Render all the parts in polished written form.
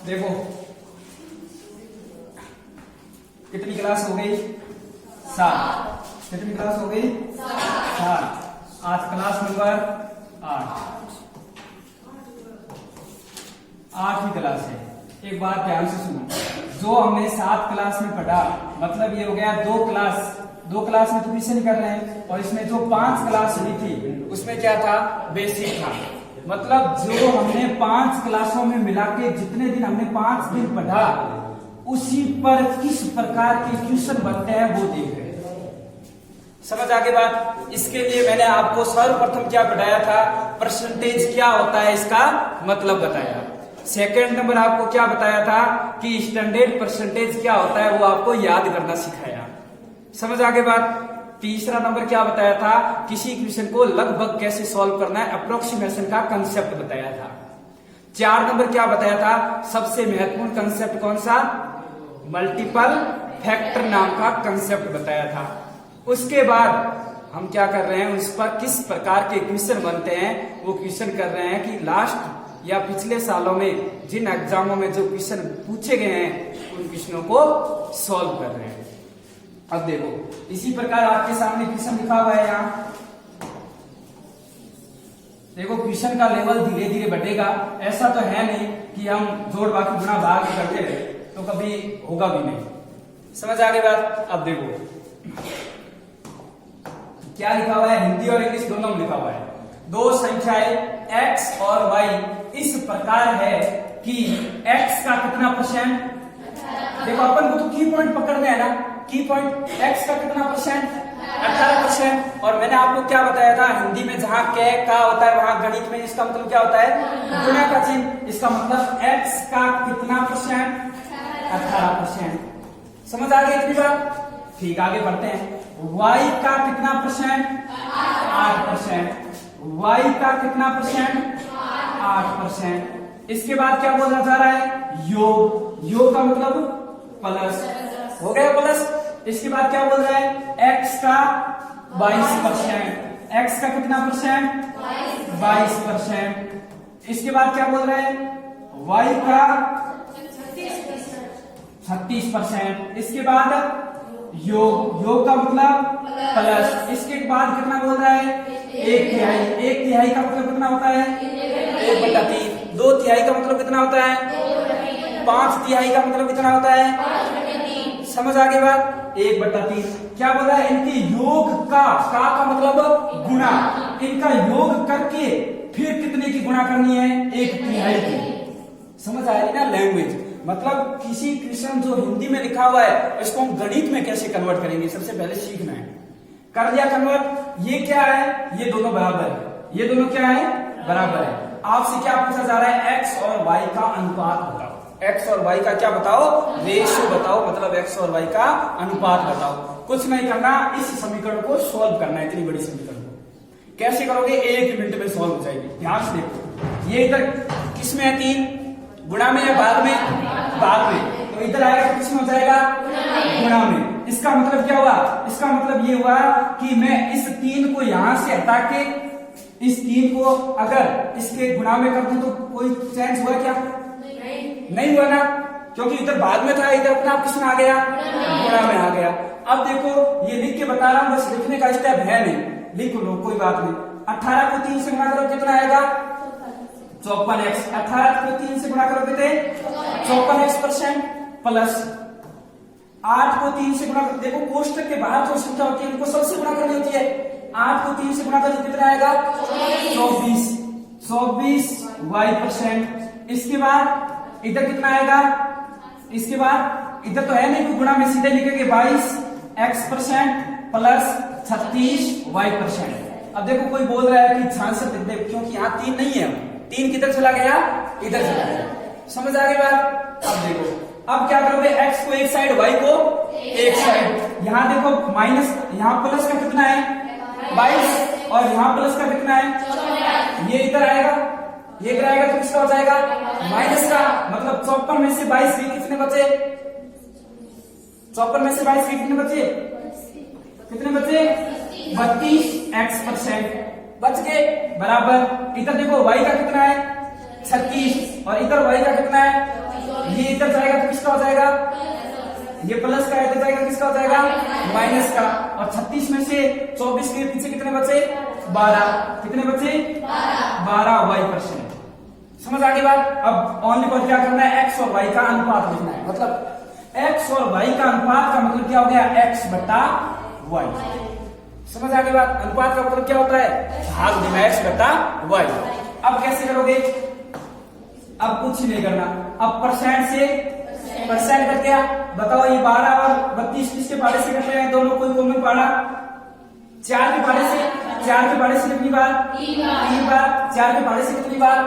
देखो कितनी क्लास हो गई? 7। कितनी क्लास हो गई? 7। आज क्लास नंबर 8वीं क्लास है। एक बात ध्यान से सुनो, जो हमने 7 क्लास में पढ़ा मतलब ये हो गया 2 क्लास में तो ट्यूशन कर रहे हैं, और इसमें जो 5 क्लास हुई थी उसमें क्या था? बेसिक था। मतलब जो हमने 5 क्लासों में मिला के जितने दिन हमने 5 दिन पढ़ा उसी पर किस प्रकार के क्वेश्चन बनते हैं वो देख रहे हैं। समझ आगे बात? इसके लिए मैंने आपको सर्वप्रथम क्या बताया था? परसेंटेज क्या होता है इसका मतलब बताया। सेकंड नंबर आपको क्या बताया था कि स्टैंडर्ड परसेंटेज क्या होता है वो आपको याद करना सिखाया। समझ आगे बात? तीसरा नंबर क्या बताया था? किसी क्वेश्चन को लगभग कैसे सॉल्व करना है, अप्रोक्सीमेशन का कंसेप्ट बताया था। 4 नंबर क्या बताया था? सबसे महत्वपूर्ण कंसेप्ट कौन सा? मल्टीपल फैक्टर नाम का कंसेप्ट बताया था। उसके बाद हम क्या कर रहे हैं, उस पर किस प्रकार के क्वेश्चन बनते हैं वो क्वेश्चन कर रहे हैं कि लास्ट या पिछले सालों में जिन एग्जामों में जो क्वेश्चन पूछे गए हैं उन क्वेश्चनों को सॉल्व कर रहे हैं। अब देखो इसी प्रकार आपके सामने क्वेश्चन लिखा हुआ है। यहाँ देखो क्वेश्चन का लेवल धीरे धीरे बढ़ेगा। ऐसा तो है नहीं कि हम जोड़ बाकी गुणा भाग करते रहे तो कभी होगा भी नहीं। समझ आ गई बात? अब देखो क्या लिखा हुआ है, हिंदी और इंग्लिश दोनों में लिखा हुआ है। 2 संख्याएं x और y इस प्रकार है कि x का कितना %? देखो अपन को तो की पॉइंट पकड़ना है ना, की पॉइंट x का कितना %? 18%। और मैंने आपको क्या बताया था, हिंदी में जहां क का होता है वहां गणित में इसका मतलब क्या होता है? गुणा का चिन्ह। इसका मतलब x का कितना %? 18%। समझ आ गई इतनी बात? ठीक, आगे बढ़ते हैं। y का कितना %? 8%। y का कितना %? 8%। इसके बाद क्या बोला जा रहा है? योग। योग का मतलब प्लस, हो गया प्लस। इसके बाद क्या बोल रहा है? x का 22%। x का कितना %? 22%। इसके बाद क्या बोल रहा है? y का 36%। इसके बाद योग, योग का मतलब प्लस। इसके बाद कितना बोल रहा है? 1/3। 1/3 का मतलब कितना होता है? 1/3। 2/3 का मतलब कितना होता है? 5/3 का मतलब कितना होता है? समझ आ गई बात? 1/3। क्या बोल रहा है? इनके योग का मतलब गुणा, इनका योग करके फिर कितने की गुणा करनी है? 1/3 की। समझ आएगी ना लैंग्वेज? मतलब किसी क्वेश्चन जो हिंदी में लिखा हुआ है इसको हम गणित में कैसे कन्वर्ट करेंगे सबसे पहले सीखना है। कर दिया कन्वर्ट? ये क्या है? ये दोनों बराबर है। ये दोनों क्या है? बराबर है। आपसे क्या पूछा जा रहा है? x और y का अनुपात बताओ। x और y का क्या बताओ? रेशियो बताओ, मतलब x और y का अनुपात बताओ। कुछ नहीं करना, इस समीकरण को सॉल्व करना है। इतनी बड़ी समीकरण को कैसे करोगे? 1 मिनट में सॉल्व हो जाएगी। ध्यान से देखो, ये इधर किसमें है? 3 गुणा में या भाग में? भाग में। तो इधर आएगा तो किसमें हो जाएगा? गुणा में। इसका मतलब क्या हुआ? इसका मतलब ये हुआ कि मैं इस 3 को यहां से हटा के इस 3 को अगर इसके गुणा में कर दूं तो कोई चेंज हुआ क्या? नहीं हुआ ना, क्योंकि इधर भाग में था, इधर अपना किसमें आ गया? गुणा में आ गया। अब देखो ये लिख के बता रहा हूं, बस लिखने का स्टेप है नहीं, लिख लो कोई बात नहीं। 18 को 3 से गुणा करो कितना आएगा? 54x। 18 को 3 से गुणा करो कितने? 54x% प्लस 8 को 3 से गुणा करो। देखो कोष्टक के बाहर जो संख्या होती है उनको सबसे गुणा करनी होती है। 8 को 3 से गुणा करो कितना आएगा? 24y%। इसके बाद इधर कितना आएगा? इसके बाद इधर तो है नहीं कोई गुणा में, सीधे लिखेंगे 22x% प्लस 36y%। अब देखो कोई बोल रहा है कि ध्यान से देख, क्योंकि यहाँ 3 नहीं है, 3 किधर चला गया? इधर चला गया। समझ आ गई बात? अब देखो अब क्या करोगे? x को एक साइड, y को एक साइड। यहाँ देखो माइनस, यहाँ प्लस का कितना है? 22 और यहाँ प्लस का कितना है? ये इधर आएगा, ये इधर आएगा तो किसका हो जाएगा? माइनस का। मतलब 54 में से 22 गए, कितने बचे? 54 में से 22 गए, कितने बचे? कितने बचे? 32x% बच गए। बराबर इधर देखो y का कितना है? 36 और इधर y का कितना है? ये इधर जाएगा तो किसका हो जाएगा, ये प्लस का, इधर जाएगा किसका हो जाएगा, माइनस का। और 36 में से 24 के पीछे कितने बचे, 12, कितने बचे, 12y%। समझ आ गई बात। अब ओनली पर क्या करना है, x और y का अनुपात लिखना है। मतलब x और y का अनुपात का मतलब क्या हो गया, x बटा y। समझ आ गई बात। अनुपात का मतलब क्या होता है, भाग देना x बटा y। अब कैसे करोगे, अब कुछ नहीं करना, अब परसेंट से परसेंट कट गया। बताओ ये 12 और 32 किसके पाड़े से कट रहे हैं, दोनों कोई कॉमन पाड़ा, 4 के पाड़े से, 4 के पाड़े से कितनी बार, 3 बार, 4 के पाड़े से कितनी बार,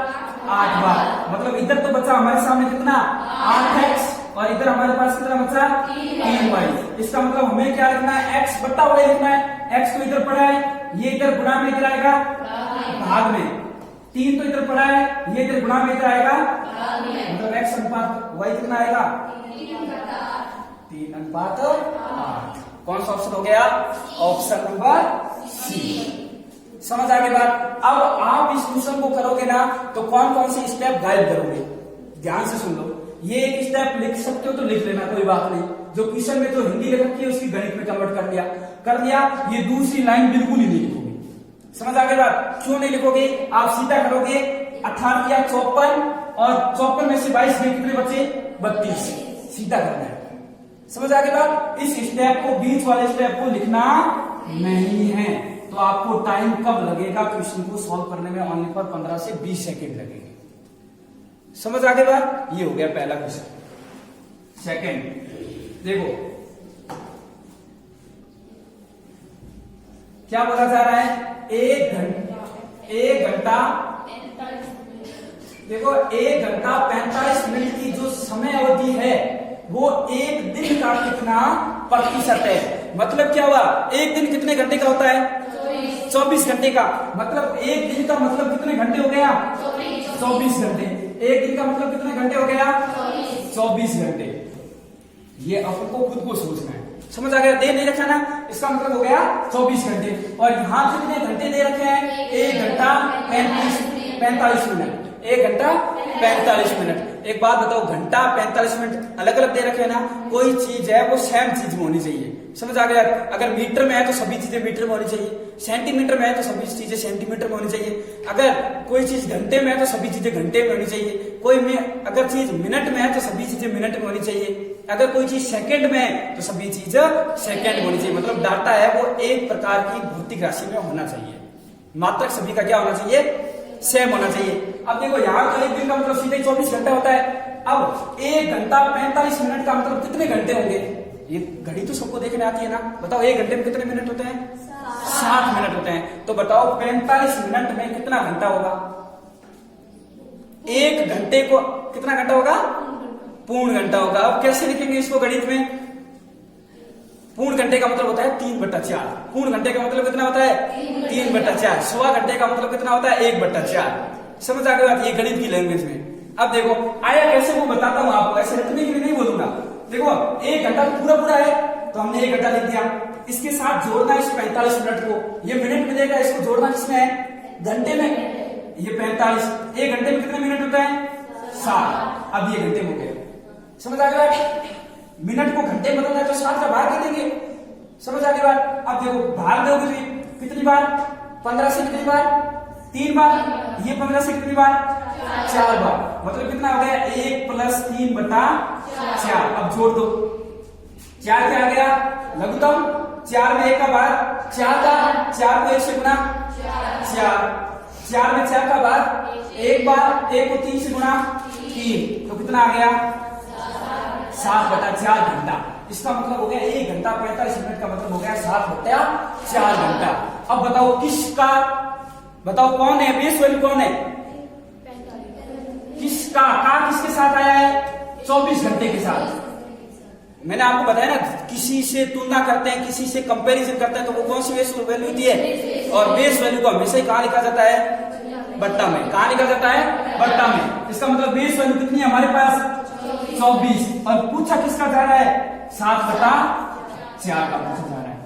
8 बार। मतलब इधर तो बचा हमारे सामने कितना, 8x, और इधर हमारे पास कितना बचा, 3y। इसका मतलब हमें क्या लिखना है, x बट्टा y लिखना है। x तो इधर पड़ा है, ये इधर गुणा में इधर आएगा भाग में, 3 तो इधर पड़ा है, ये इधर गुणा में इधर आएगा, मतलब x अनुपात y कितना आएगा, 3:8। कौन सा ऑप्शन हो गया, ऑप्शन नंबर सी। समझ आ गई बात। अब आप इस क्वेश्चन को करोगे ना तो कौन कौन से स्टेप गायब करोगे, ध्यान से सुन लो। ये एक स्टेप लिख सकते हो तो लिख लेना, कोई बात नहीं। जो क्वेश्चन में जो हिंदी लिख रखी है उसकी गणित में कन्वर्ट कर दिया। ये दूसरी लाइन बिल्कुल ही नहीं लिखोगे। समझ आ गई बात। क्यों नहीं लिखोगे, आप सीधा करोगे, 18 या 54, और 54 में से 22 में कितने बचे, 32, सीधा करना है। समझ आ गई बात। इस स्टेप को, बीच वाले स्टेप को लिखना नहीं है। तो आपको टाइम कब लगेगा क्वेश्चन को सॉल्व करने में, ओनली पर 15 से 20 सेकेंड लगेंगे। समझ आ गई बात। ये हो गया पहला क्वेश्चन। सेकेंड देखो क्या बोला जा रहा है, 1 घंटा देखो 1 घंटा 45 मिनट की जो समय अवधि है वो 1 दिन का कितना प्रतिशत है। मतलब क्या हुआ, 1 दिन कितने घंटे का होता है, 24 घंटे का। मतलब 1 दिन का मतलब कितने घंटे हो गया, 24 घंटे। 1 दिन का मतलब कितने घंटे हो गया, 24 घंटे। ये आपको खुद को सोचना है। समझ आ गया, दे नहीं रखा ना, इसका मतलब हो गया 24 घंटे। और यहाँ कितने घंटे दे रखे हैं, 1 घंटा 45 मिनट, 1 घंटा 45 मिनट। एक बात बताओ, घंटा 45 मिनट अलग अलग दे रखे हैं ना, कोई चीज है वो सेम चीज में होनी चाहिए। समझ आ गया। अगर मीटर में है तो सभी चीजें मीटर में होनी चाहिए, सेंटीमीटर में है तो सभी चीजें सेंटीमीटर में होनी चाहिए, अगर कोई चीज घंटे में है तो सभी चीजें घंटे में होनी चाहिए, कोई में अगर चीज मिनट में है तो सभी चीजें मिनट में होनी चाहिए, अगर कोई चीज सेकंड में है तो सभी चीज सेकंड में होनी चाहिए। मतलब डाटा है वो एक प्रकार की भौतिक राशि में होना चाहिए, मात्रक सभी का क्या होना चाहिए, सेम होना चाहिए। अब देखो यहाँ तो 1 दिन का मतलब सीधे 24 घंटा होता है। अब 1 घंटा 45 मिनट का मतलब कितने घंटे होंगे, ये घड़ी तो सबको देखने आती है ना। बताओ 1 घंटे में कितने मिनट होते हैं, 60 मिनट होते हैं। तो बताओ 45 मिनट में कितना घंटा होगा, 1 घंटे को कितना घंटा होगा, पूर्ण घंटा होगा। अब कैसे लिखेंगे इसको गणित में, पूर्ण घंटे का मतलब होता है 3/4। पूर्ण घंटे का मतलब कितना होता है, 3/4। सवा घंटे का मतलब कितना होता है, 1/4। समझ आ गई बात, ये गणित की लैंग्वेज में। अब देखो आया कैसे, वो बताता हूं आपको, ऐसे रटने के लिए नहीं बोलूंगा। देखो 1 घंटा पूरा है तो हमने 1 घंटा लिख दिया। इसके साथ जोड़ना है इस 45 मिनट को, ये मिनट में देगा, इसको जोड़ना किसमें है, घंटे में। ये 45, 1 घंटे में कितने मिनट होते हैं, 60। अब ये घंटे हो गए। समझ आ गया, मिनट को घंटे में बदलना है तो 60 का भाग दे देंगे। समझ आ गई बात। अब देखो भाग दोगे तो कितनी बार, 15 से कितनी बार, 3 बार, ये 15 से कितनी बार, 4 बार। मतलब कितना हो गया, 1 + 3/4। अब जोड़ दो, 4 क्या आ गया, लघुत्तम, 4 में 1 का भाग 4 का, 4 को 1 से गुणा 4, 4 में 4 का भाग 1 बार, 1 को 3 से गुणा 3, तो कितना आ गया, 7/4 घंटा। इसका मतलब हो गया 1 घंटा 45 मिनट का मतलब हो गया 7/4 घंटा। अब बताओ किसका, बताओ कौन है, बेस वैल्यू कौन है, किसका, का किसके साथ आया है, 24 घंटे के साथ। मैंने आपको बताया ना, किसी से तुलना करते हैं, किसी से कंपैरिजन करते हैं, तो वो कौन सी बेस वैल्यू होती है, और बेस वैल्यू को हमेशा ही कहां लिखा जाता है, बट्टा में। कहां लिखा जाता है, बट्टा में। इसका मतलब बेस वैल्यू कितनी है हमारे पास, 24, और पूछा किसका जा रहा है, 7/4 का पूछा जा रहा है।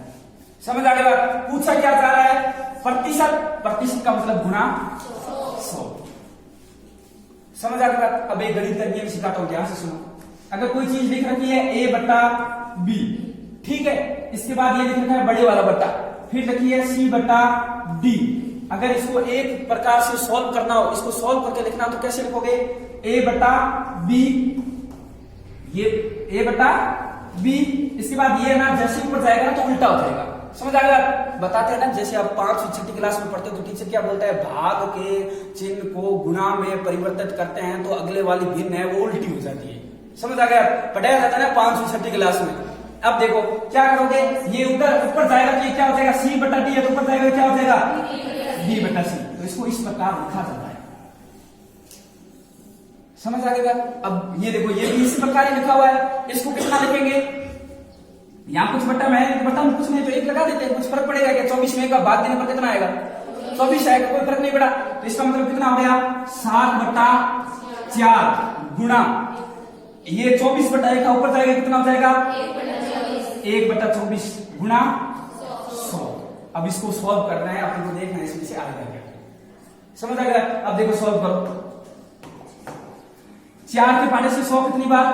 समझ आ गया, पूछा क्या जा रहा है, प्रतिशत, प्रतिशत का मतलब गुणा 100। समझ आ गई बात। अब एक गणित का नियम सिखाता हूं, ध्यान से सुनो। अगर कोई चीज लिख रखी है a बट्टा b, ठीक है, इसके बाद ये लिख रखा है बड़े वाला बट्टा, फिर लिखी है c बट्टा d। अगर इसको एक प्रकार से सॉल्व करना हो, इसको सॉल्व करके लिखना हो तो कैसे लिखोगे? a बट्टा b, ये a बट्टा b, इसके बाद ये ना जैसे ऊपर जाएगा ना तो उल्टा हो जाएगा। समझ आ गया? बताते हैं ना, जैसे आप 5वीं 6ठी क्लास में पढ़ते हो तो टीचर क्या बोलता है, भाग के चिन्ह को गुणा में परिवर्तित करते हैं तो अगले वाली भिन्न है वो उल्टी हो जाती है। समझ आ गया? पढ़ाया जाता है ना 5वीं 6ठी क्लास में। अब देखो क्या करोगे, ये ऊपर जाएगा तो ये क्या हो जाएगा, c बट्टा d है तो ऊपर जाएगा क्या हो जाएगा, d बट्टा c। तो इसको इस प्रकार लिखा जाता है। समझ आ गया? अब ये देखो ये भी इसी प्रकार ही लिखा हुआ है, इसको कितना लिखेंगे, यहाँ कुछ बट्टा मैं बता कुछ नहीं तो एक लगा देते हैं, कुछ फर्क पड़ेगा क्या? 24 में का भाग देने पर कितना आएगा, 24 आएगा, कोई फर्क नहीं पड़ा। तो इसका मतलब कितना हो गया, 7 बट्टा 4 गुणा ये 24 बट्टा 1 का ऊपर जाएगा कितना हो जाएगा, 1 बट्टा 24 गुणा 100। अब इसको सॉल्व करना है, आपको देखना है इसमें से आएगा क्या। समझ आ गया? अब देखो सॉल्व करो, 4 के पाड़े से 100 कितनी बार,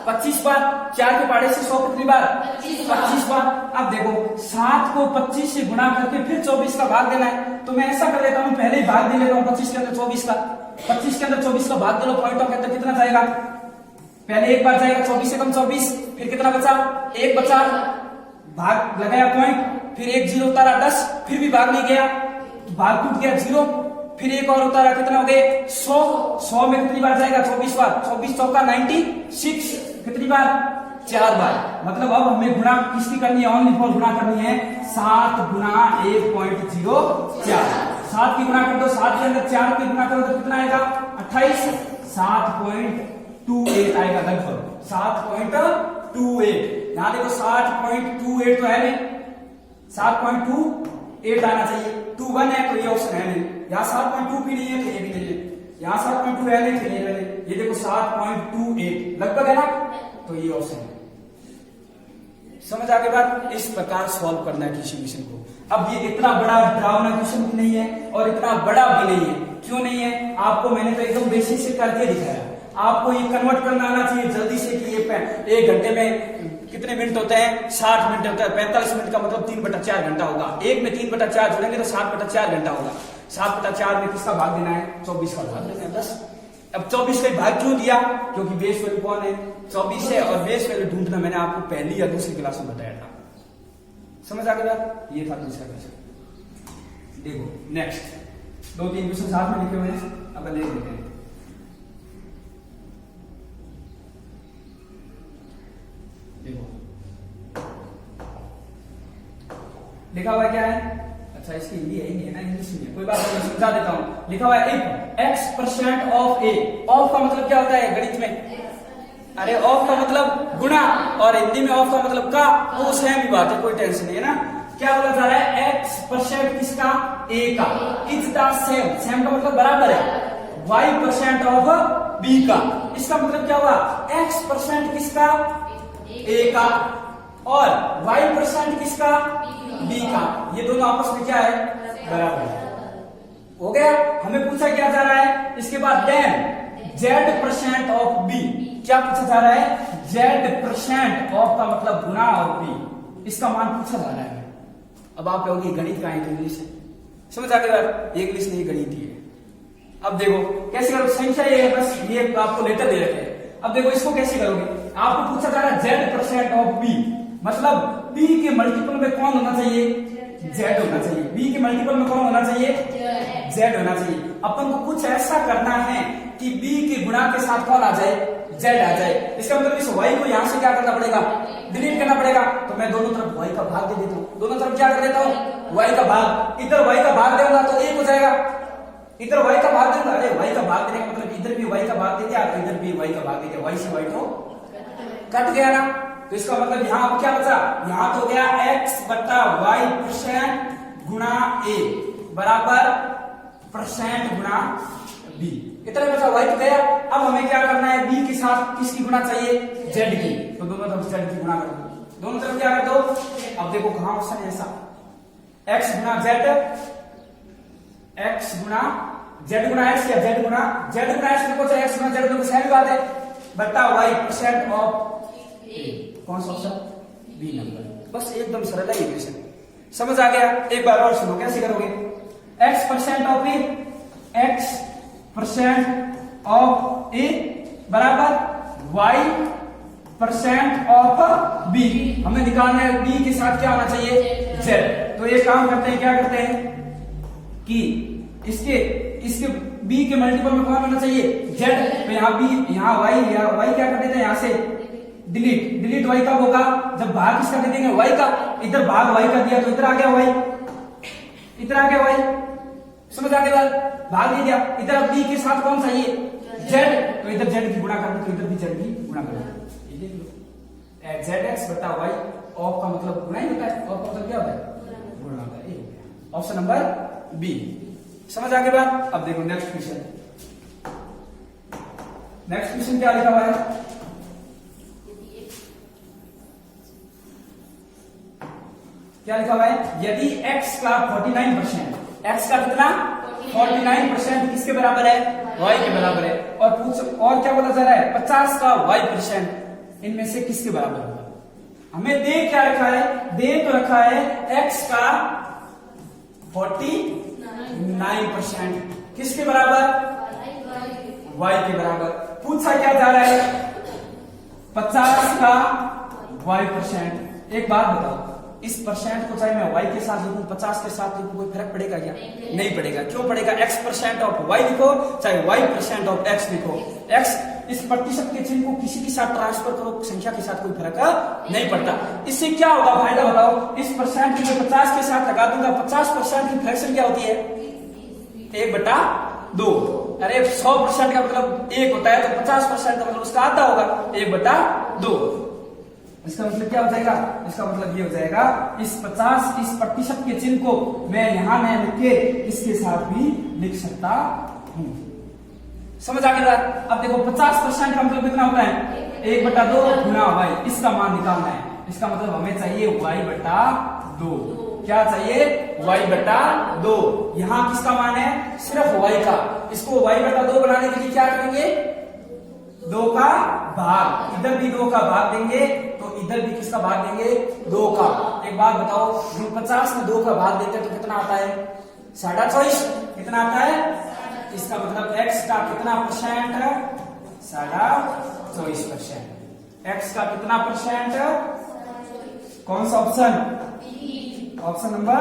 25 बार। 4 के पाड़े से 100 कितनी बार, 25 बार। अब देखो 7 को 25 से गुणा करके फिर 24 का भाग देना है, तो मैं ऐसा कर लेता हूं, पहले ही भाग दे लेता हूं 25 के अंदर 24 का। 25 के अंदर 24 का भाग दे लो, पॉइंटों के अंदर कितना जाएगा, पहले एक बार जाएगा 24 से कम 24, फिर कितना बचा, 1 बचा, भाग लगाया पॉइंट, फिर 1 0 उतारा 10, फिर भी भाग नहीं गया, भाग टूट गया 0, फिर एक और उतारा कितना हो गए 100। 100 में कितनी बार जाएगा, 24 बार, 24 चौका 96, कितनी बार, 4 बार। मतलब अब हमें गुणा किसकी करनी है, ओनली फॉर गुणा करनी है 7 गुणा 1.04। 7 की गुणा कर दो, 7 के अंदर 4 की गुणा करो तो कितना आएगा 28, 7.28 आएगा लगभग 7.28। यहां देखो 7.28 तो है नहीं, 7.28 आना चाहिए, 21 है तो ये ऑप्शन है नहीं, यहाँ 7.2 भी नहीं है तो ये भी नहीं है, यहाँ 7.2 है नहीं तो ये देखो 7.28 लगभग है ना, तो ये ऑप्शन है। समझ आ गई बात? इस प्रकार सॉल्व करना है किसी क्वेश्चन को। अब ये इतना बड़ा डरावना क्वेश्चन भी नहीं है और इतना बड़ा भी नहीं है। क्यों नहीं है? आपको मैंने तो एकदम बेसिक से करके दिखाया, आपको ये कन्वर्ट करना आना चाहिए जल्दी से कि ये 1 घंटे में कितने मिनट होते हैं, 60 मिनट होता है, 45 मिनट का मतलब 3/4 घंटा होगा, 1 में 3/4 जोड़ेंगे तो 7/4 घंटा होगा। 7/4 में किसका भाग देना है, 24 का भाग देना है बस। अब 24 का भाग क्यों दिया, क्योंकि बेस वैल्यू कौन है, 24 है, और बेस वैल्यू ढूंढना मैंने आपको पहली या दूसरी क्लास में बताया था। समझ आ गया? ये था दूसरा क्वेश्चन। देखो नेक्स्ट 2-3 क्वेश्चन साथ में लिखे हुए हैं, अब देख लेते हैं। देखो लिखा हुआ क्या है, अच्छा इसकी हिंदी है ही नहीं है ना, इंग्लिश में कोई बात नहीं, समझा देता हूं। लिखा हुआ है if x% of a, of का मतलब क्या होता है गणित में, अरे ऑफ का मतलब गुणा, और हिंदी में ऑफ का मतलब का, वो सेम ही बात है, कोई टेंशन नहीं है ना। क्या बोला जा रहा है, x% किसका, a का, इज द सेम, सेम का मतलब बराबर है, y% ऑफ b का। इसका मतलब क्या हुआ, x% किसका, a का, और y% किसका, b का। ये दोनों आपस में क्या है, बराबर है। हो गया। हमें पूछा क्या जा रहा है इसके बाद, देन z% ऑफ b, क्या पूछा जा रहा है, z% ऑफ का मतलब गुणा और b, इसका मान पूछा जा रहा है। अब आप कहोगे गणित का है तो इंग्लिश है, समझ आ गया, इंग्लिश नहीं गणित ही है। अब देखो कैसे करोगे, संख्या ये है बस, ये आपको लेटर दे रखे हैं। अब देखो इसको कैसे करोगे, आपको पूछा जा रहा है z% ऑफ b, मतलब b के मल्टीपल में कौन होना चाहिए, z होना चाहिए, b के मल्टीपल में कौन होना चाहिए, z होना चाहिए। अपन को कुछ ऐसा करना है कि b के गुणा के साथ कौन आ जाए, z आ जाए। इसका मतलब इस y को यहां से क्या करना पड़ेगा, डिलीट करना पड़ेगा। तो मैं दोनों तरफ y का भाग दे देता हूं, दोनों तरफ क्या कर देता हूं, y का भाग। इधर y का भाग दूंगा तो 1 हो जाएगा, इधर y का भाग दूंगा, अरे y का भाग देने का मतलब इधर भी y का भाग दे दिया, इधर भी y का भाग दे दिया, y से y तो कट गया ना। तो इसका मतलब यहां अब क्या बचा, यहां तो हो गया x/y% गुणा a बराबर % गुणा b, इतना बचा, y तो गया। अब हमें क्या करना है, b के साथ किसकी गुणा चाहिए, z की, तो दोनों तरफ z की गुणा कर दो, दोनों तरफ क्या कर दो। अब देखो कहां ऑप्शन है ऐसा, x गुणा z, x गुणा जेड गुना एक्स या जेड गुना एक्स लिखो चाहे एक्स गुना जेड लिखो, सही बात है, बट्टा वाई परसेंट ऑफ ए। कौन सा ऑप्शन? B number. बस एकदम सरल है इक्वेशन, समझ आ गया? एक बार और सुनो, कैसे करोगे? X percent of a, x percent of a बराबर वाई परसेंट ऑफ बी। हमें निकालना है बी के साथ क्या होना चाहिए? जेड। तो ये काम करते हैं, क्या करते हैं कि इसके बी के मल्टीपल में कौन होना चाहिए? जेड। तो यहाँ बी, यहाँ वाई, यहाँ वाई क्या कर देते हैं, यहाँ से डिलीट वाई कब होगा? जब भाग किसका दे देंगे? वाई का। इधर भाग वाई का दिया तो इधर आ गया वाई, इधर आ गया वाई, समझ आ गया? भाग दे दिया, इधर अब बी के साथ कौन चाहिए? जेड। तो इधर जेड की गुणा कर दो, तो इधर भी जेड की गुणा कर दो। जेड एक्स बटा वाई, ऑफ का मतलब गुणा ही होता है, ऑफ का मतलब क्या होता है? गुणा होता है। Option number B. समझ आ गई बात? अब देखो नेक्स्ट क्वेश्चन। नेक्स्ट क्वेश्चन क्या लिखा हुआ है? क्या लिखा हुआ है? यदि x का 49%, x का कितना? 49% किसके बराबर है? y के बराबर है। और क्या बोला जा रहा है? 50 का y% इनमें से किसके बराबर होगा? हमें दे क्या रखा है? दे तो रखा है x का 49% किसके बराबर? y के बराबर। पूछा क्या जा रहा है? 50 का y%। एक बात बताओ, इस परसेंट को चाहे मैं y के साथ लिखूं, 50 के साथ लिखूं, कोई फर्क पड़ेगा क्या? नहीं पड़ेगा। क्यों पड़ेगा? x% ऑफ y लिखो चाहे y% ऑफ x लिखो, x इस प्रतिशत के चिन्ह को किसी के साथ ट्रांसफर करो, संख्या के साथ कोई फर्क नहीं पड़ता। इससे क्या होगा फायदा बताओ? इस परसेंट की 50 के साथ लगा दूंगा, 50% की फ्रैक्शन क्या होती है? 1/2। अरे 100% का मतलब 1 होता है, तो 50% का मतलब उसका आधा होगा, 1/2। इसका मतलब क्या हो जाएगा? इसका मतलब ये हो जाएगा, इस 50% के चिन्ह को मैं यहां न लिख के इसके साथ भी लिख सकता हूं। समझ आ गया? अब देखो 50% का मतलब कितना होता है? 1/2 गुना वाई। इसका मान निकालना है, इसका मतलब हमें चाहिए y/2। क्या चाहिए? y/2। यहां किसका मान है? सिर्फ y का। इसको y/2 बनाने के लिए क्या करेंगे? 2 का भाग, इधर भी 2 का भाग देंगे, तो इधर भी किसका भाग देंगे? 2 का। एक बात बताओ, हम 50 में 2 का भाग देते हैं तो कितना आता है? 24.5। कितना आता है? इसका मतलब x का कितना परसेंट? 24%। x का कितना परसेंट? कौन सा option? Option number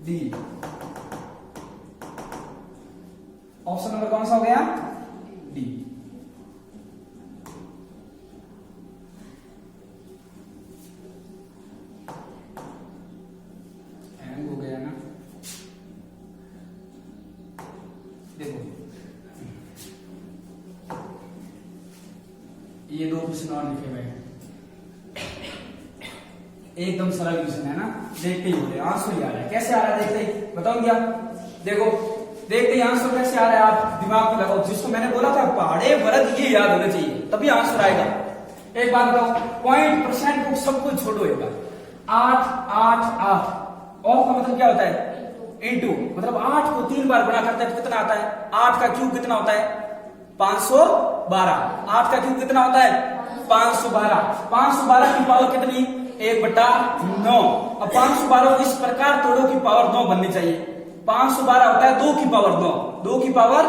D. Option number कौन सा हो गया? डी। हैंग हो गया ना? देखो ये 2 क्वेश्चन और लिखे हुए हैं, एकदम सरल क्वेश्चन है ना? देखते ही हो रहे आंसर ही आ रहा है। कैसे आ रहा है? देखते ही बताऊं क्या? देखो देखते ही आंसर कैसे आ रहा है, आप दिमाग में लगाओ। जिसको मैंने बोला था पहाड़े वर्ग ये याद होने चाहिए, तभी आंसर आएगा। एक बात बताओ, पॉइंट परसेंट को सब कुछ छोड़ो, 8 8 8 ऑफ का मतलब क्या होता है? इंटू, मतलब 8 को 3 बार गुणा करते हैं तो कितना आता है? 8 का क्यूब कितना होता है? 512। 8 का क्यूब कितना होता है? 512। 512 की पावर कितनी? 1/9। अब 512 इस प्रकार तोड़ो की पावर 9 बननी चाहिए। 512 होता है 2 की पावर 9, 2 की पावर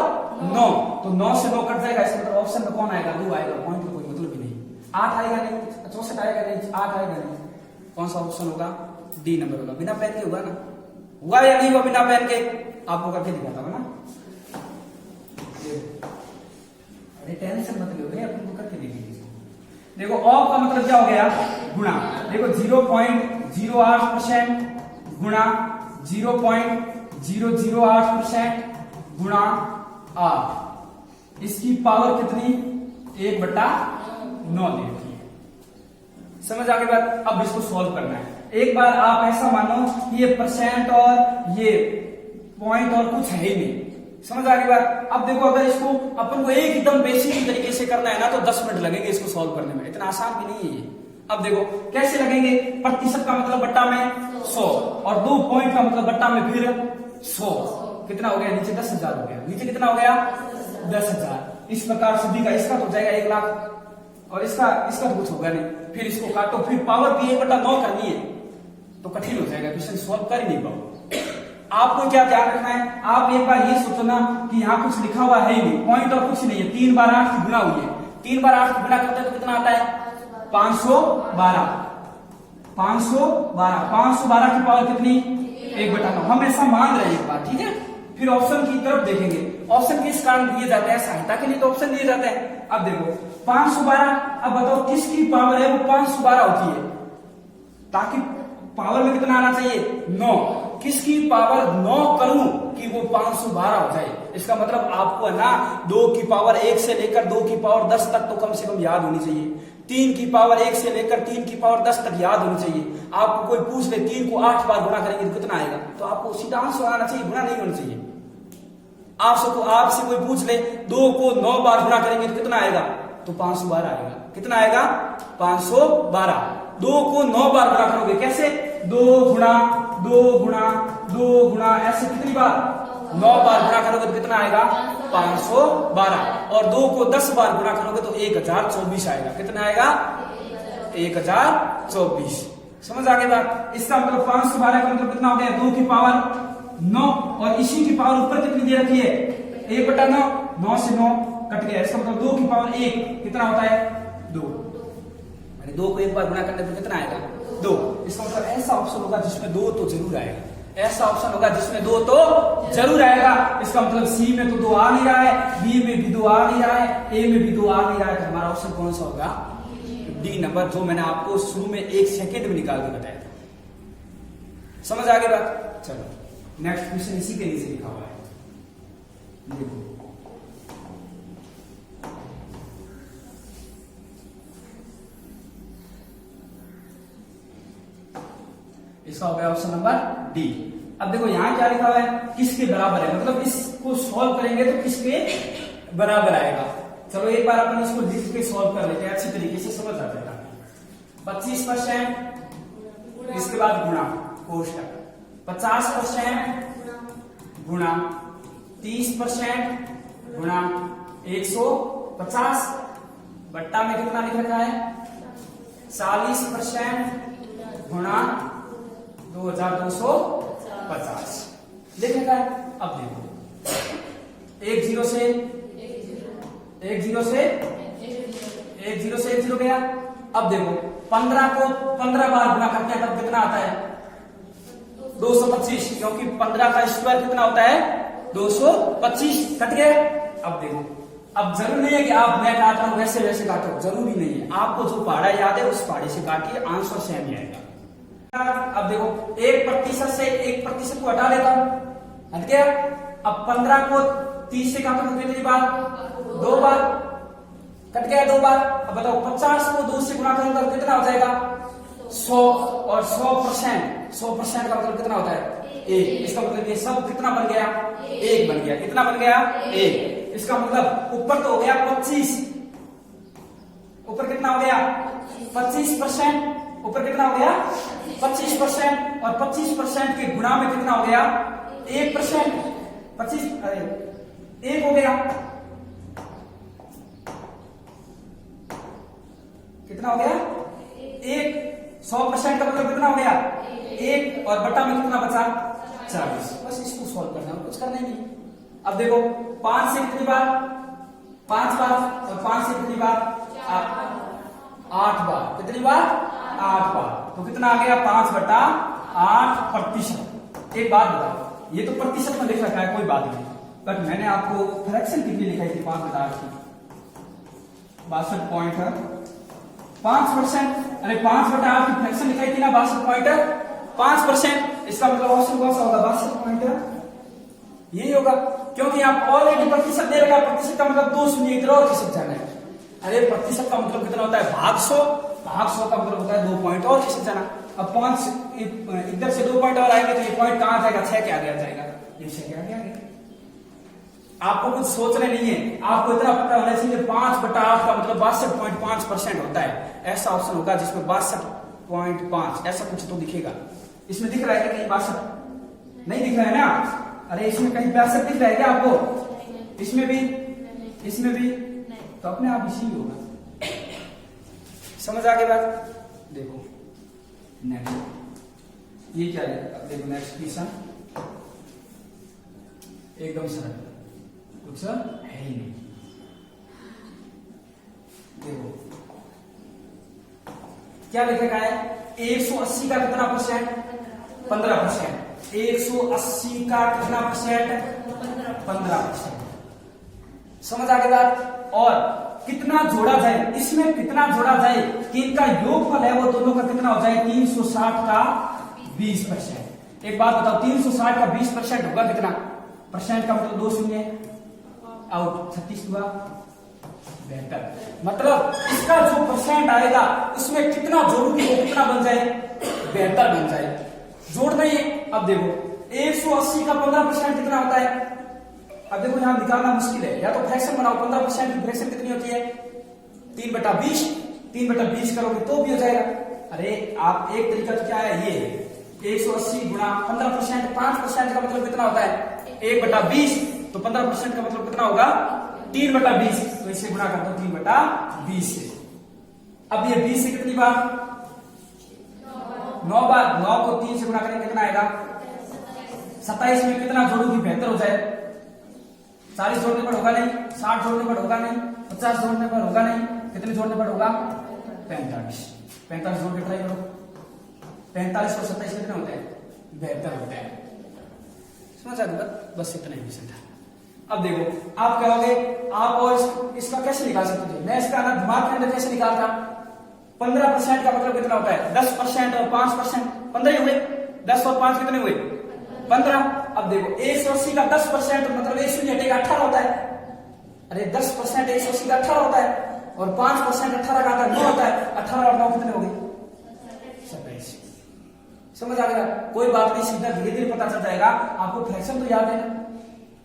9, तो 9 से 9 कट जाएगा। इसका मतलब ऑप्शन में कौन आएगा? 2 आएगा। पॉइंट का कोई मतलब ही नहीं। 8 आएगा नहीं, 64 आएगा नहीं, 8 आएगा नहीं। कौन सा ऑप्शन होगा? डी नंबर होगा। बिना पेन के होगा ना? हुआ या नहीं हुआ? बिना पेन के आपको करके दिखाता हूं ना। अरे टेंशन मत लो, अपन को करके देखेंगे। देखो ऑफ का मतलब क्या हो गया? गुणा। देखो 0.08% गुणा 0.008% गुणा 8, इसकी पावर कितनी? 1/9 दे रखी है। समझ आ गई बात? अब इसको सॉल्व करना है। एक बार आप ऐसा मानो कि ये परसेंट और ये पॉइंट और कुछ है ही नहीं। समझ आ गई बात? अब देखो, अगर इसको अपन को एकदम बेसिक तरीके से करना है ना तो 10 मिनट लगेंगे इसको सॉल्व करने में। इतना आसान भी नहीं है ये। अब देखो कैसे लगेंगे? प्रतिशत का मतलब बट्टा में 100 और 2 पॉइंट का मतलब बट्टा में फिर 100। कितना हो गया, नीचे 10,000 हो गया, नीचे कितना हो गया 10,000। इस प्रकार सभी का इसका तो जाएगा 1 लाख और इसका तो कुछ होगा नहीं। फिर इसको काटो, फिर पावर भी 1/9 करनी है तो कठिन हो जाएगा, क्वेश्चन सॉल्व कर ही नहीं पाओ। आपको क्या ध्यान रखना है, आप एक बार ये सोचो ना कि यहाँ कुछ लिखा हुआ है ही नहीं, पॉइंट और कुछ नहीं है, 3 बार 8 की गुणा हुई है, 3 बार 8 की गुणा करते हैं तो कितना आता है 512। 512 की पावर कितनी 1/9, हम ऐसा मान रहे हैं एक बार, ठीक है। फिर ऑप्शन की तरफ देखेंगे, ऑप्शन किस कारण दिए जाते हैं, सहायता के लिए तो ऑप्शन दिए जाते हैं। अब देखो 512, अब बताओ किसकी पावर है वो 512 होती है, ताकि पावर में कितना आना चाहिए 9, किसकी पावर 9 करूं कि वो 512 हो जाए। इसका मतलब आपको है ना 2 की पावर 1 से लेकर 2 की पावर 10 तक तो कम से कम याद होनी चाहिए, 3 की पावर 1 से लेकर 3 की पावर 10 तक याद होनी चाहिए। आपको कोई पूछ ले 3 को 8 बार गुणा करेंगे तो कितना आएगा, तो आपको सीधा आंसर आना चाहिए, गुणा नहीं होना चाहिए। आपसे कोई पूछ ले 2 को 9 बार गुणा करेंगे तो कितना आएगा, तो 512 आएगा। कितना आएगा 512। 2 को 9 बार गुणा करोगे कैसे, 2 गुणा 2 गुणा 2 गुणा ऐसे कितनी बार 9 बार गुणा करोगे तो कितना आएगा 512। और 2 को 10 बार गुणा करोगे तो 1024 आएगा। कितना आएगा 1024। समझ आ गई बात। इसका मतलब 512 का मतलब कितना हो गया 2 की पावर 9 और इसी की पावर ऊपर कितनी दे रखी है 1/9, 9 से 9 कट गया। इसका मतलब 2 की पावर 1 कितना होता है 2, 2 को 1 बार गुणा करने पर कितना आएगा 2। इसका मतलब ऐसा ऑप्शन होगा जिसमें 2 तो जरूर आएगा, ऐसा ऑप्शन होगा जिसमें 2 तो जरूर आएगा। इसका मतलब सी में तो 2 आ नहीं रहा है, बी में भी 2 आ नहीं रहा है, ए में भी 2 आ नहीं रहा है, तो हमारा ऑप्शन कौन सा होगा डी नंबर, जो मैंने आपको शुरू में 1 सेकेंड में निकाल के बताया था। समझ आ गई बात। चलो नेक्स्ट क्वेश्चन इसी के नीचे लिखा हुआ है, देखो इसका हो गया ऑप्शन नंबर डी। अब देखो यहां क्या लिखा हुआ है किसके बराबर है, मतलब इसको सॉल्व करेंगे तो किसके बराबर आएगा। चलो एक बार अपन इसको लिख के सॉल्व कर लेते हैं, अच्छी तरीके से समझ आ जाएगा। 25% इसके बाद गुणा कोष्टक, 50% गुणा 30% गुणा 150 बट्टा में कितना लिख रखा है 40% गुणा 2250 लिख रखा है। अब देखो 1 0 से 1 0 से 1 0 से 1 0 गया। अब देखो 15 को 15 बार गुणा करते हैं तब कितना आता है 225, क्योंकि 15 का स्क्वायर कितना होता है 225, कट गया। अब देखो अब जरूरी नहीं है कि आप मैं काट रहा हूं वैसे वैसे काटो, जरूरी नहीं है, आपको जो पहाड़ा याद है उस पहाड़े से काटिए, आंसर सेम ही आएगा। अब देखो 1% से 1% को हटा लेता हूं, हट गया। अब 15 को 30 से काटो कितनी बार 2 बार, कट गया 2 बार। अब बताओ 50 को 2 से गुणा करूंगा तो कितना हो जाएगा 100, और 100% का मतलब कितना होता है 1। इसका मतलब ये सब कितना बन गया 1 बन गया। कितना बन गया 1। इसका मतलब ऊपर तो हो गया 25, ऊपर कितना हो गया 25%, ऊपर कितना हो गया 25%, और 25% के गुणा में कितना हो गया 1%, 25 1 हो गया, कितना हो गया 1। 100% का मतलब कितना हो गया 1, और बटा में कितना बचा 40। बस इसको सॉल्व करना है, कुछ करना ही नहीं। अब देखो 5 से कितनी बार 5 बार, और 5 से कितनी बार 8 बार, कितनी बार 8 बार, तो कितना आ गया 5/8%। एक बात बताओ, ये तो प्रतिशत में लिख रखा है कोई बात नहीं, बट मैंने आपको फ्रैक्शन कितनी लिखाई थी 5/8 की 62.5%। अरे 5/8 की फ्रैक्शन लिखाई थी ना 62.5%। इसका मतलब ऑप्शन कौन सा होगा 62. यही होगा, क्योंकि आप ऑलरेडी प्रतिशत दे रखा है। प्रतिशत का मतलब 2 शून्य इधर और खिसक जाना है। अरे प्रतिशत का मतलब कितना होता है भाग 100, भाग 100 का मतलब होता है 2 पॉइंट और खिसक जाना। अब 5 इधर से 2 पॉइंट और आएंगे तो ये पॉइंट कहां जाएगा 6 के आगे आ जाएगा, ये 6 के आगे आ गया। आपको कुछ सोचना नहीं है, आपको इतना पता होना चाहिए 5/8 का मतलब 62.5% होता है। ऐसा ऑप्शन होगा जिसमें 62.5 ऐसा कुछ तो दिखेगा। इसमें दिख रहा है कि नहीं 62 नहीं दिख रहा है ना, अरे इसमें कहीं 62 दिख रहा है क्या आपको? इसमें भी, इसमें भी, तो अपने आप इसी होगा। समझ आ गई बात? देखो नेक्स्ट ये क्या है, अब देखो नेक्स्ट क्वेश्चन एकदम सरल, कुछ है ही नहीं। देखो क्या लिखा है, 180 का कितना परसेंट? 15%। 180 का कितना परसेंट? 15%। समझ आ गई बात? और कितना जोड़ा जाए, इसमें कितना जोड़ा जाए कि इनका योगफल है वो दोनों का कितना हो जाए? 360 का 20%। एक बात बताओ, 360 का 20% होगा कितना? परसेंट का मतलब 2 शून्य आउट, 36 हुआ 72। मतलब इसका जो परसेंट आएगा उसमें कितना जोड़ूंगी वो कितना बन जाए? 72 बन जाए। जोड़ना ही है। अब देखो 180 का 15% कितना होता है? अब देखो यहां निकालना मुश्किल है, या तो फ्रैक्शन बनाओ। 15% की फ्रैक्शन कितनी होती है? 3/20। 3/20 करोगे तो भी हो जाएगा। अरे आप एक तरीका तो क्या है, ये 180 गुणा 15%, 5% का मतलब कितना होता है? 1/20। तो 15% का मतलब कितना होगा? 3/20। तो इसे गुणा कर दो 3/20 से। अब ये 20 से कितनी बार? 9 बार। 9 को 3 से गुणा करेंगे कितना आएगा? 27 में कितना जोड़ूंगी बेहतर हो जाए? 40 जोड़ने पर होगा नहीं, 60 जोड़ने पर होगा नहीं, 50 जोड़ने पर होगा नहीं, कितने जोड़ने पर होगा? 45। 45 जोड़ के ट्राई करो। 45 और 27 कितने होते हैं? 72 होते हैं। समझ आ गया? बस इतना ही क्वेश्चन था। अब देखो आप कहोगे आप और इसका कैसे निकाल सकते थे? मैं इसका ना दिमाग के अंदर कैसे निकालता? 15% का मतलब कितना होता है? 10% और 5%, 15 ही हुए। 10 और 5 कितने हुए? 15। अब देखो 180 का 10% मतलब 1 शून्य हटेगा 18 होता है। अरे 10% 180 का 18 होता है, और 5% 18 का 9 होता है। 18 और 9 कितने हो गए? 27। समझ आ गया? कोई बात नहीं, सीधा धीरे धीरे पता चल जाएगा। आपको फ्रैक्शन तो याद है ना?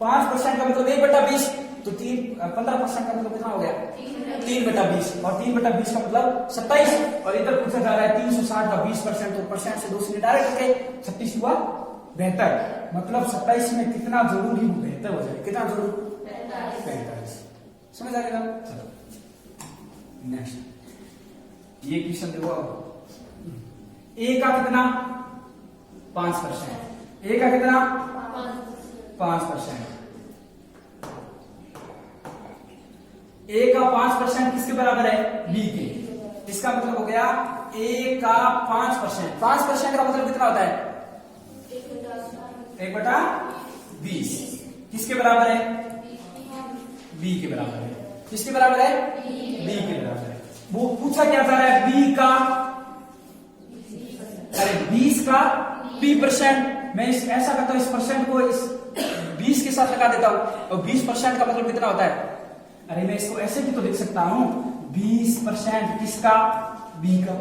5% का मतलब 1/20, तो 15% का मतलब कितना हो गया? 3/20, और 3/20 का मतलब 27। और इधर पूछा जा रहा है 360 का 20%, तो परसेंट से 2 शून्य डायरेक्ट करके 36 हुआ 72। मतलब 27 में कितना जोड़ूंगी वो बेहतर हो जाए? कितना जोड़ू? 45। समझ आ गया? चलो नेक्स्ट ये क्वेश्चन देखो। ए का कितना? 5%। ए का कितना? 5%। ए का 5% किसके बराबर है? बी के। इसका मतलब हो गया ए का 5%। 5% का मतलब कितना होता है? 1/20। किसके बराबर है? बी के बराबर है। किसके बराबर है? बी के बराबर है। वो पूछा क्या जा रहा है? बी का, अरे 20 का p%। मैं ऐसा करता हूं, इस परसेंट को इस 20 के साथ लगा देता हूं, और 20% का मतलब कितना होता है? अरे मैं इसको ऐसे भी तो लिख सकता हूं, 20% किसका? बी का।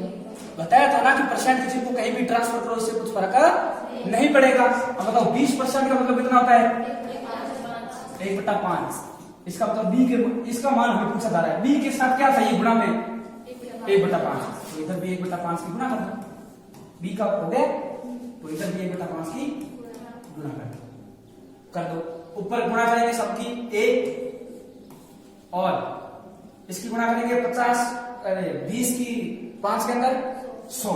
बताया था ना कि परसेंट किसी को कहीं भी ट्रांसफर करो, इससे कुछ फर्क नहीं पड़ेगा। अब बताओ 20% का मतलब कितना होता है? 1/5। इसका मतलब बी के, इसका मान हमें पूछा जा रहा है। बी के साथ क्या चाहिए गुणा में? 1/5। तो इधर भी 1/5 की गुणा कर दो। बी का हो गया, तो इधर भी 1/5 की गुणा कर दो। ऊपर गुणा करेंगे सबकी ए, और इसकी गुणा करेंगे 50, अरे 20 की 5 के अंदर 100।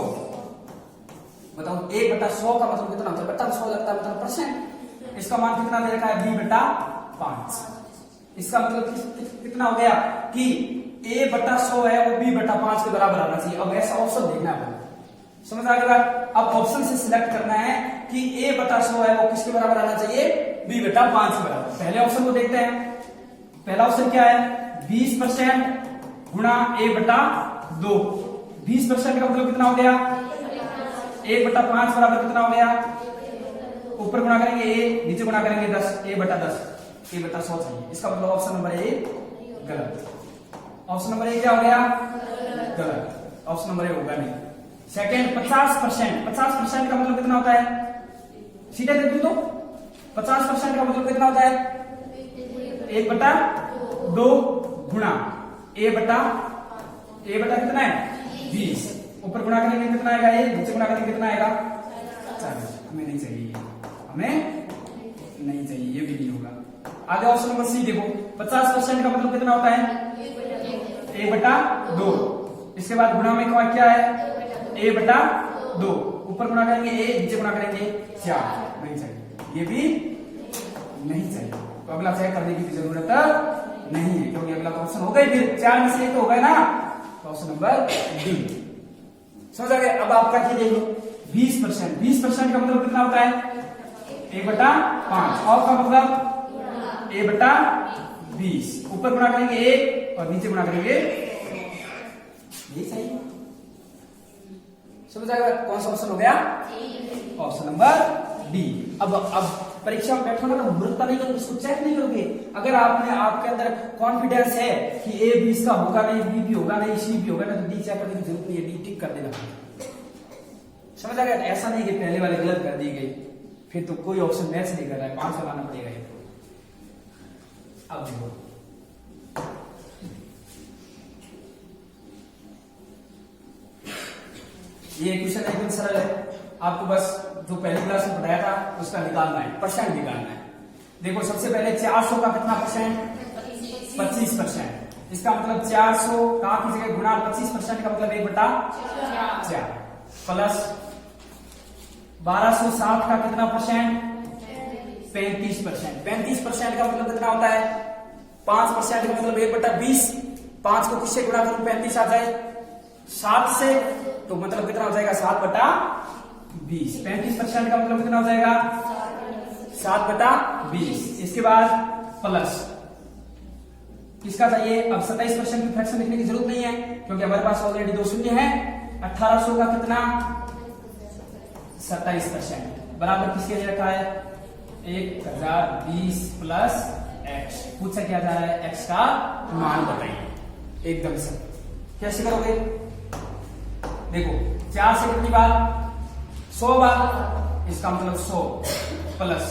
बताओ 1/100 का मतलब कितना होता है? बटा 100 लगता है, मतलब परसेंट। इसका मान कितना दे रखा है? b/5। इसका मतलब कितना हो गया कि a/100 है वो b/5 के बराबर आना चाहिए। अब ऐसा ऑप्शन देखना है, समझ आ गई बात? अब ऑप्शन से सिलेक्ट करना है कि a/100 है वो किसके बराबर आना चाहिए? b/5 के बराबर। पहले ऑप्शन को देखते हैं। पहला ऑप्शन क्या है? 20% गुणा a/2। 20% का मतलब कितना हो गया? 1/5 बराबर कितना हो गया? ऊपर गुणा करेंगे a, नीचे गुणा करेंगे 10, a/10। a/100 चाहिए। इसका मतलब ऑप्शन नंबर ए गलत। ऑप्शन नंबर ए क्या हो गया? गलत। ऑप्शन नंबर ए होगा नहीं। सेकंड 50%। 50% का मतलब कितना होता है? सीधे दे दूं तो 50% का मतलब कितना होता है? 1/2 गुणा a बटा कितना है? 20। ऊपर गुणा करेंगे कितना आएगा? 1, नीचे गुणा करेंगे कितना आएगा? 40। हमें नहीं चाहिए, हमें नहीं चाहिए, ये भी नहीं होगा। आगे ऑप्शन नंबर सी देखो, 50% का मतलब कितना होता है? 1/2। इसके बाद गुणा में क्या है? a/2। ऊपर गुणा करेंगे a, नीचे गुणा करेंगे 4। नहीं चाहिए, ये भी नहीं चाहिए। तो अगला चेक करने की भी जरूरत नहीं है, क्योंकि अगला तो ऑप्शन हो गई, फिर 4 में से एक तो होगा ना, तो ऑप्शन नंबर डी। समझ आ गया? अब आपका क्या देखो, 20%। 20% का मतलब कितना होता है? 1/5। और का मतलब a/20। ऊपर गुणा करेंगे 1 और नीचे गुणा करेंगे, ये सही। समझ आ गया? कौन सा ऑप्शन हो गया? Option number D. अब परीक्षा में बैठोगे तो मूर्खता नहीं करोगे, उसको चेक नहीं करोगे। अगर आपके अंदर कॉन्फिडेंस है कि ए 20 का होगा नहीं, बी भी होगा नहीं, सी भी होगा नहीं, तो डी चेक करने की जरूरत नहीं है, डी टिक कर देना। समझ आ गया? ऐसा नहीं कि पहले वाले गलत कर दी गई, फिर तो कोई ऑप्शन मैच नहीं कर रहा है, 5 लाना पड़ेगा ये। अब देखो, ये क्वेश्चन एकदम सरल है, आपको बस जो पहली क्लास में बताया था उसका निकालना है, परसेंट निकालना है। देखो सबसे पहले 400 का कितना परसेंट? 25%। इसका मतलब 400 कहां की जगह गुणा 25% का मतलब 1/4 प्लस 1260 का कितना परसेंट? 35%। 35% का मतलब कितना होता है? 5% का मतलब 1/20। 5 को किससे गुणा करूं? 35 आ जाए 7 से, तो मतलब कितना हो जाएगा? 7/20। 35% का मतलब कितना हो जाएगा? 7/20। इसके बाद प्लस किसका चाहिए? अब 27% की फ्रैक्शन लिखने की जरूरत नहीं है, क्योंकि हमारे पास ऑलरेडी 2 शून्य है। 1800 का कितना? 27% बराबर किसके लिए रखा है? 1020 प्लस x। पूछा क्या जा रहा है? x का मान बताइए। एकदम से कैसे करोगे? देखो 4 से कितनी बार? 100 बार। इसका मतलब 100 प्लस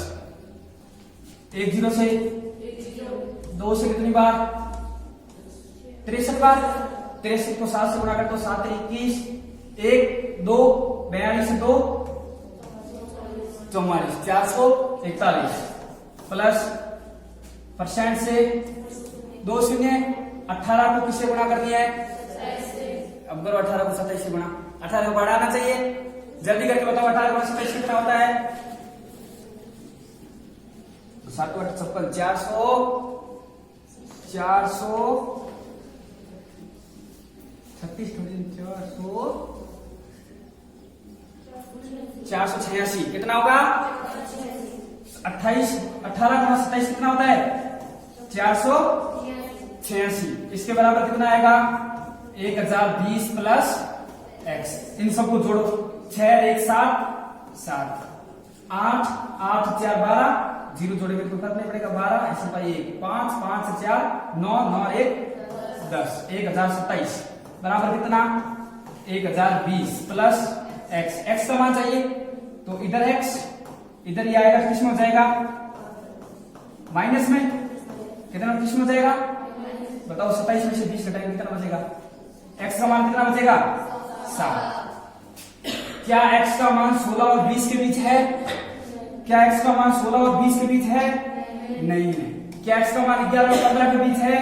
10 से 2 से कितनी बार? 63 बार। 63 को 7 से गुणा कर दो, 7 21, 1 2 42 से 2 44, 441 प्लस परसेंट से 2 शून्य। 18 को किससे गुणा कर दिया है? अब करो 18 को 27 से गुणा। 18 को बढ़ाना चाहिए, जल्दी करके बताओ 18 को 27 कितना होता है? 7 8 56 400 486 कितना होगा? 28 18 गुणा 27 कितना होता है? 486। इसके बराबर कितना आएगा? 1020 प्लस x। इन सबको जोड़ो, 6 1 7 7 8 8 4 12, 0 जोड़ेंगे तो फर्क नहीं पड़ेगा, 12 ऐसे पाई 1 5 5 से 4 9 9 1 10 1027 बराबर कितना? 1020 प्लस x। x का मान चाहिए तो इधर x, इधर ये आएगा, किस में हो जाएगा? माइनस में। कितना किस में हो जाएगा? बताओ 27 में से 20 घटाएंगे कितना बचेगा? x का मान कितना बचेगा? 7। क्या x का मान 16 और 20 के बीच है? क्या x का मान 16 और 20 के बीच है? नहीं है। क्या x का मान 11 और 15 के बीच है?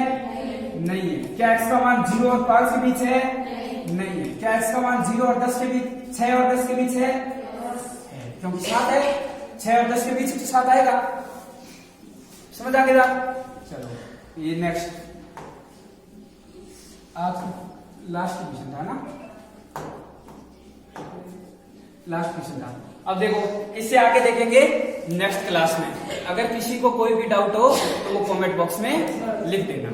नहीं है। क्या x का मान 0 और 5 के बीच है? नहीं है। क्या x का मान 0 और 10 के बीच, 6 और 10 के बीच है? क्योंकि 7 है, 6 और 10 के बीच तो 7 आएगा। समझ आ गया? चलो ये नेक्स्ट आज लास्ट क्वेश्चन था ना, लास्ट क्वेश्चन था। अब देखो इससे आगे देखेंगे नेक्स्ट क्लास में। अगर किसी को कोई भी डाउट हो तो वो कमेंट बॉक्स में लिख देना।